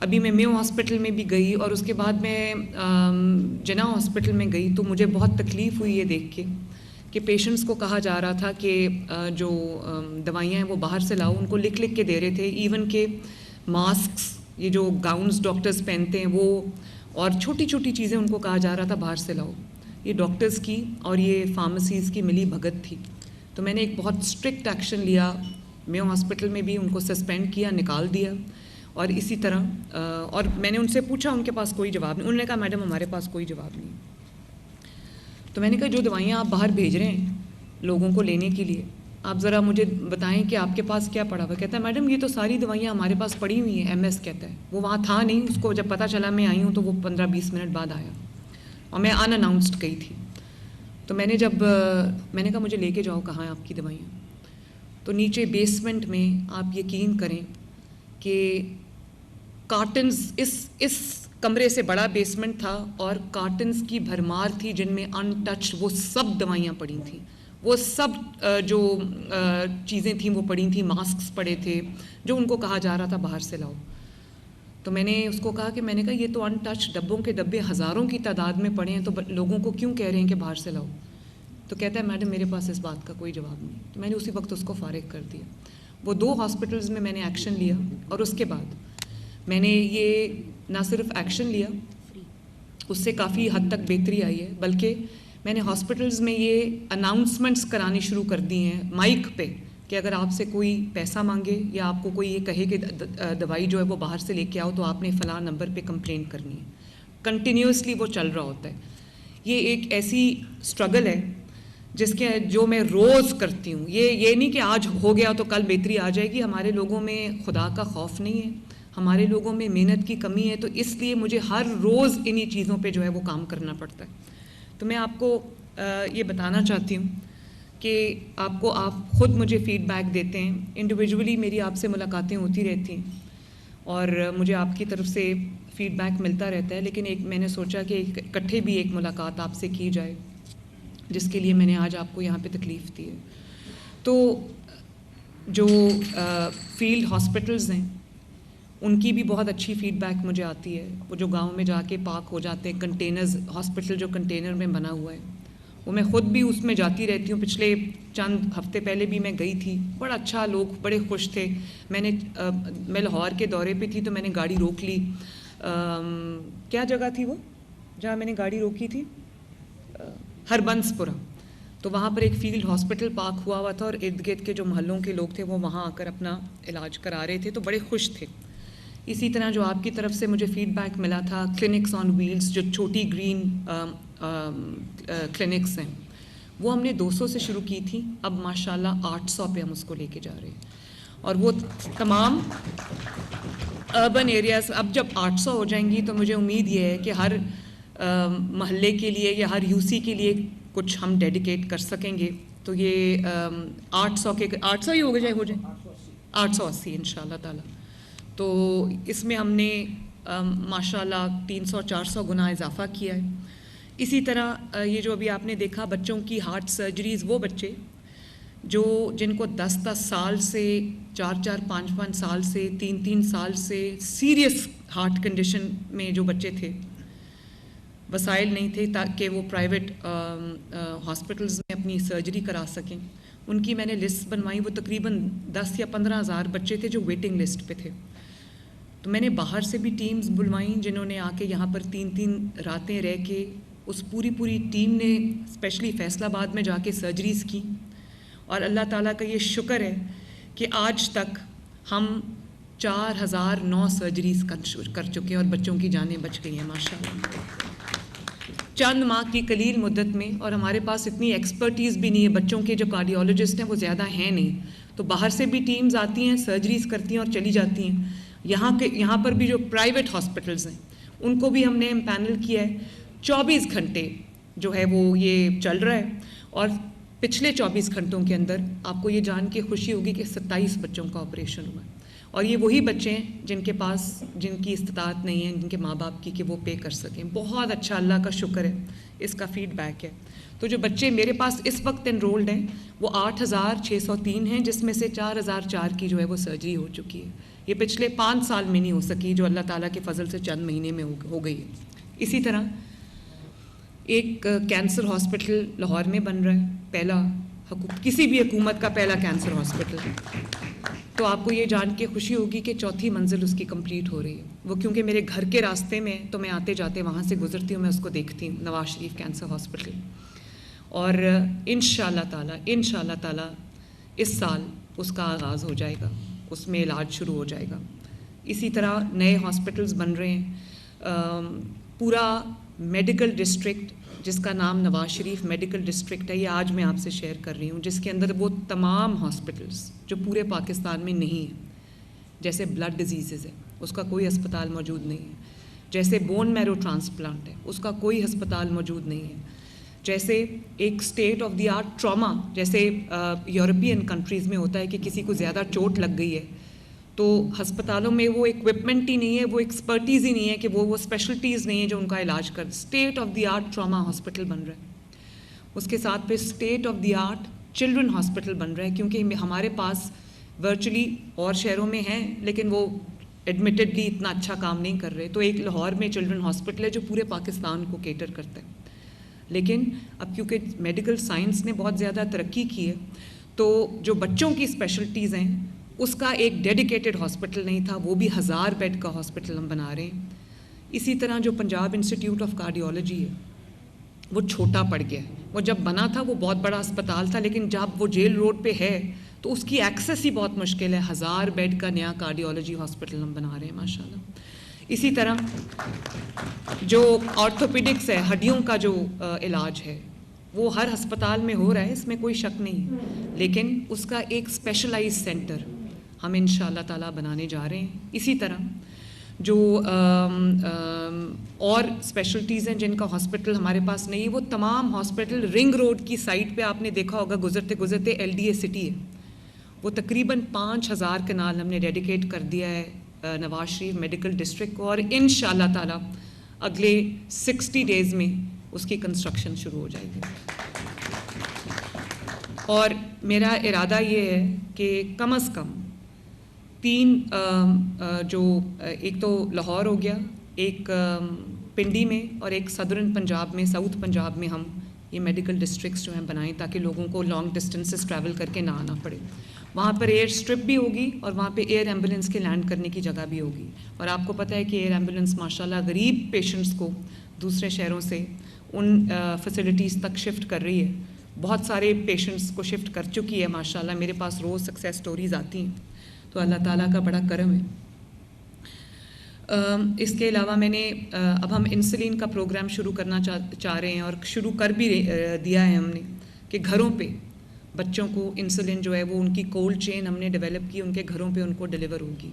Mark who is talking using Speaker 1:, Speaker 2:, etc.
Speaker 1: ابھی میں میو ہاسپٹل میں بھی گئی اور اس کے بعد میں جنا ہاسپٹل میں گئی تو مجھے بہت تکلیف ہوئی یہ دیکھ کے کہ پیشنٹس کو کہا جا رہا تھا کہ جو دوائیاں ہیں وہ باہر سے لاؤ. ان کو لکھ لکھ کے دے رہے تھے. ایون کہ ماسکس, یہ جو گاؤنز ڈاکٹرز پہنتے ہیں وہ, اور چھوٹی چھوٹی چیزیں ان کو کہا جا رہا تھا باہر سے لاؤ. یہ ڈاکٹرز کی اور یہ فارمیسیز کی ملی بھگت تھی. تو میں نے ایک بہت اسٹرکٹ ایکشن لیا. میو ہاسپٹل میں بھی ان کو سسپینڈ کیا, نکال دیا. اور اسی طرح اور میں نے ان سے پوچھا, ان کے پاس کوئی جواب نہیں. انہوں نے کہا میڈم ہمارے پاس کوئی جواب نہیں. تو میں نے کہا جو دوائیاں آپ باہر بھیج رہے ہیں لوگوں کو لینے کے لیے, آپ ذرا مجھے بتائیں کہ آپ کے پاس کیا پڑا ہوا. کہتا ہے میڈم یہ تو ساری دوائیاں ہمارے پاس پڑی ہوئی ہیں. MS کہتا ہے, وہ وہاں تھا نہیں, اس کو جب پتہ چلا میں آئی ہوں تو وہ 15-20 منٹ بعد آیا اور میں ان اناؤنسڈ گئی تھی. تو میں نے کہا مجھے لے کے جاؤ, کہاں ہیں آپ کی دوائیاں. تو نیچے بیسمنٹ میں آپ یقین کریں کہ کارٹنز, اس کمرے سے بڑا بیسمنٹ تھا اور کارٹنز کی بھرمار تھی جن میں ان ٹچ وہ سب دوائیاں پڑی تھیں. وہ سب جو چیزیں تھیں وہ پڑی تھیں. ماسکس پڑے تھے جو ان کو کہا جا رہا تھا باہر سے لاؤ. تو میں نے اس کو کہا کہ میں نے کہا یہ تو ان ٹچ ڈبوں کے ڈبے ہزاروں کی تعداد میں پڑے ہیں, تو لوگوں کو کیوں کہہ رہے ہیں کہ باہر سے لاؤ. تو کہتا ہے میڈم میرے پاس اس بات کا کوئی جواب نہیں. تو میں نے اسی وقت اس کو فارغ کر دیا. وہ 2 ہاسپٹلز میں نے ایکشن لیا اور اس کے بعد میں نے یہ نہ صرف ایکشن لیا, اس سے کافی حد تک بہتری آئی ہے, بلکہ میں نے ہاسپٹلز میں یہ اناؤنسمنٹس کرانی شروع کر دی ہیں مائک پہ کہ اگر آپ سے کوئی پیسہ مانگے یا آپ کو کوئی یہ کہے کہ دوائی جو ہے وہ باہر سے لے کے آؤ تو آپ نے فلاں نمبر پہ کمپلینٹ کرنی ہے. کنٹینیوسلی وہ چل رہا ہوتا ہے. یہ ایک ایسی اسٹرگل ہے جو میں روز کرتی ہوں. یہ نہیں کہ آج ہو گیا تو کل بہتری آ جائے گی. ہمارے لوگوں میں خدا کا خوف نہیں ہے, ہمارے لوگوں میں محنت کی کمی ہے, تو اس لیے مجھے ہر روز انہی چیزوں پہ جو ہے وہ کام کرنا پڑتا ہے. تو میں آپ کو یہ بتانا چاہتی ہوں کہ آپ خود مجھے فیڈ بیک دیتے ہیں. انڈیویجولی میری آپ سے ملاقاتیں ہوتی رہتی ہیں اور مجھے آپ کی طرف سے فیڈ بیک ملتا رہتا ہے, لیکن میں نے سوچا کہ اکٹھے بھی ایک ملاقات آپ سے کی جائے, جس کے لیے میں نے آج آپ کو یہاں پہ تکلیف دی ہے. تو جو فیلڈ ہاسپٹلز ہیں ان کی بھی بہت اچھی فیڈ بیک مجھے آتی ہے. وہ جو گاؤں میں جا کے پاک ہو جاتے ہیں کنٹینرز, ہاسپٹل جو کنٹینر میں بنا ہوا ہے, وہ میں خود بھی اس میں جاتی رہتی ہوں. پچھلے چند ہفتے پہلے بھی میں گئی تھی, بڑا اچھا, لوگ بڑے خوش تھے. میں لاہور کے دورے پہ تھی تو میں نے گاڑی روک لی. کیا جگہ تھی وہ جہاں میں نے گاڑی روکی تھی؟ ہربنس پورہ. تو وہاں پر ایک فیلڈ ہاسپٹل پاک ہوا تھا اور ارد گرد کے جو محلوں کے لوگ تھے وہ وہاں آ کر اپنا علاج کرا رہے تھے, تو بڑے خوش تھے. اسی طرح جو آپ کی طرف سے مجھے فیڈ بیک ملا تھا کلینکس آن ویلز, جو چھوٹی گرین کلینکس ہیں, وہ ہم نے 200 سے شروع کی تھی. اب ماشاءاللہ 800 پہ ہم اس کو لے کے جا رہے ہیں. اور وہ تمام اربن ایریاز, اب جب 800 ہو جائیں گی تو مجھے امید یہ ہے کہ ہر محلے کے لیے یا ہر UC کے لیے کچھ ہم ڈیڈیکیٹ کر سکیں گے. تو یہ 800 ہی ہو جائیں 880 انشاءاللہ تعالی. تو اس میں ہم نے ماشاءاللہ 300-400 گنا اضافہ کیا ہے. اسی طرح یہ جو ابھی آپ نے دیکھا بچوں کی ہارٹ سرجریز, وہ بچے جن کو 10 سال سے 4-5 سال سے 3 سال سے سیریس ہارٹ کنڈیشن میں جو بچے تھے, وسائل نہیں تھے تاکہ وہ پرائیویٹ ہاسپٹلز میں اپنی سرجری کرا سکیں, ان کی میں نے لسٹ بنوائی. وہ تقریباً 10 یا 15 ہزار بچے تھے جو ویٹنگ لسٹ پہ تھے. تو میں نے باہر سے بھی ٹیمز بلوائیں جنہوں نے آ کے یہاں پر 3 راتیں رہ کے, اس پوری ٹیم نے اسپیشلی فیصل آباد میں جا کے سرجریز کی. اور اللہ تعالیٰ کا یہ شکر ہے کہ آج تک ہم 4009 سرجریز کر چکے ہیں اور بچوں کی جانیں بچ گئی ہیں ماشاءاللہ چند ماہ کی قلیل مدت میں. اور ہمارے پاس اتنی ایکسپرٹیز بھی نہیں ہے, بچوں کے جو کارڈیولوجسٹ ہیں وہ زیادہ ہیں نہیں, تو باہر سے بھی ٹیمز آتی ہیں, سرجریز کرتی ہیں اور چلی جاتی ہیں. یہاں پر بھی جو پرائیویٹ ہاسپٹلز ہیں ان کو بھی ہم نے امپینل کیا ہے. 24 گھنٹے جو ہے وہ یہ چل رہا ہے, اور پچھلے 24 گھنٹوں کے اندر آپ کو یہ جان کے خوشی ہوگی کہ 27 بچوں کا آپریشن ہوا ہے. اور یہ وہی بچے ہیں جن کی استطاعت نہیں ہے, جن کے ماں باپ کی کہ وہ پے کر سکیں. بہت اچھا, اللہ کا شکر ہے, اس کا فیڈ بیک ہے. تو جو بچے میرے پاس اس وقت انرولڈ ہیں وہ 8603 ہیں, جس میں سے 4004 کی جو ہے وہ سرجری ہو چکی ہے. یہ پچھلے 5 سال میں نہیں ہو سکی جو اللہ تعالیٰ کے فضل سے چند مہینے میں ہو گئی ہے۔ اسی طرح ایک کینسر ہاسپٹل لاہور میں بن رہا ہے، پہلا کسی بھی حکومت کا پہلا کینسر ہاسپٹل، تو آپ کو یہ جان کے خوشی ہوگی کہ 4تھی منزل اس کی کمپلیٹ ہو رہی ہے۔ وہ کیونکہ میرے گھر کے راستے میں، تو میں آتے جاتے وہاں سے گزرتی ہوں، میں اس کو دیکھتی ہوں، نواز شریف کینسر ہاسپٹل۔ اور انشاءاللہ تعالی اس سال اس کا آغاز ہو جائے گا، اس میں علاج شروع ہو جائے گا۔ اسی طرح نئے ہاسپٹلز بن رہے ہیں، پورا میڈیکل ڈسٹرکٹ جس کا نام نواز شریف میڈیکل ڈسٹرکٹ ہے، یہ آج میں آپ سے شیئر کر رہی ہوں، جس کے اندر وہ تمام ہاسپٹلز جو پورے پاکستان میں نہیں ہیں، جیسے بلڈ ڈیزیزز ہے اس کا کوئی ہسپتال موجود نہیں ہے، جیسے بون میرو ٹرانسپلانٹ ہے اس کا کوئی ہسپتال موجود نہیں ہے، جیسے ایک state of the art trauma, جیسے یورپین کنٹریز میں ہوتا ہے کہ کسی کو زیادہ چوٹ لگ گئی ہے تو ہسپتالوں میں وہ اکوپمنٹ ہی نہیں ہے، وہ ایکسپرٹیز ہی نہیں ہے کہ وہ اسپیشلٹیز نہیں ہیں جو ان کا علاج کر۔ State of the art trauma hospital بن رہا ہے، اس کے ساتھ پہ state of the art children hospital بن رہا ہے، کیونکہ ہمارے پاس ورچولی اور شہروں میں ہیں لیکن وہ ایڈمیٹڈلی اتنا اچھا کام نہیں کر رہے، تو ایک لاہور میں چلڈرن ہاسپٹل ہے جو پورے پاکستان کو کیٹر کرتا ہے۔ لیکن اب کیونکہ میڈیکل سائنس نے بہت زیادہ ترقی کی ہے تو جو بچوں کی اسپیشلٹیز ہیں اس کا ایک ڈیڈیکیٹڈ ہاسپٹل نہیں تھا، وہ بھی 1000 بیڈ کا ہاسپٹل ہم بنا رہے ہیں۔ اسی طرح جو پنجاب انسٹیٹیوٹ آف کارڈیولوجی ہے وہ چھوٹا پڑ گیا ہے، وہ جب بنا تھا وہ بہت بڑا اسپتال تھا، لیکن جب وہ جیل روڈ پہ ہے تو اس کی ایکسیس ہی بہت مشکل ہے۔ 1000 بیڈ کا نیا کارڈیولوجی ہاسپٹل ہم بنا رہے ہیں ماشاءاللہ۔ اسی طرح جو آرتھوپیڈکس ہے، ہڈیوں کا جو علاج ہے وہ ہر ہسپتال میں ہو رہا ہے، اس میں کوئی شک نہیں، لیکن اس کا ایک اسپیشلائز سینٹر ہم انشاءاللہ تعالیٰ بنانے جا رہے ہیں۔ اسی طرح جو اور اسپیشلٹیز ہیں جن کا ہاسپٹل ہمارے پاس نہیں ہے، وہ تمام ہاسپٹل رنگ روڈ کی سائٹ پہ آپ نے دیکھا ہوگا گزرتے گزرتے LDA سٹی ہے، وہ تقریباً 5000 کنال ہم نے ڈیڈیکیٹ کر دیا ہے نواز شریف میڈیکل ڈسٹرکٹ کو، اور انشاءاللہ تعالیٰ اگلے 60 ڈیز میں اس کی کنسٹرکشن شروع ہو جائے گی۔ اور میرا ارادہ یہ ہے کہ کم از کم 3 جو ایک تو لاہور ہو گیا، ایک پنڈی میں اور ایک صدرن پنجاب میں، ساؤتھ پنجاب میں ہم یہ میڈیکل ڈسٹرکٹس جو ہیں بنائیں تاکہ لوگوں کو لانگ ڈسٹینسز ٹریول کر کے نہ آنا پڑے۔ وہاں پر ایئر اسٹرپ بھی ہوگی اور وہاں پہ ایئر ایمبولینس کے لینڈ کرنے کی جگہ بھی ہوگی، اور آپ کو پتہ ہے کہ ایئر ایمبولینس ماشاءاللہ غریب پیشنٹس کو دوسرے شہروں سے ان فیسلٹیز تک شفٹ کر رہی ہے، بہت سارے پیشنٹس کو شفٹ کر چکی ہے ماشاءاللہ، میرے پاس روز سکسیس سٹوریز آتی ہیں، تو اللہ تعالیٰ کا بڑا کرم ہے۔ اس کے علاوہ میں نے اب ہم انسولین کا پروگرام شروع کرنا چاہ رہے ہیں، اور شروع کر بھی دیا ہے ہم نے، کہ گھروں پہ بچوں کو انسولین جو ہے وہ ان کی کولڈ چین ہم نے ڈیولپ کی، ان کے گھروں پہ ان کو ڈیلیور ہوگی۔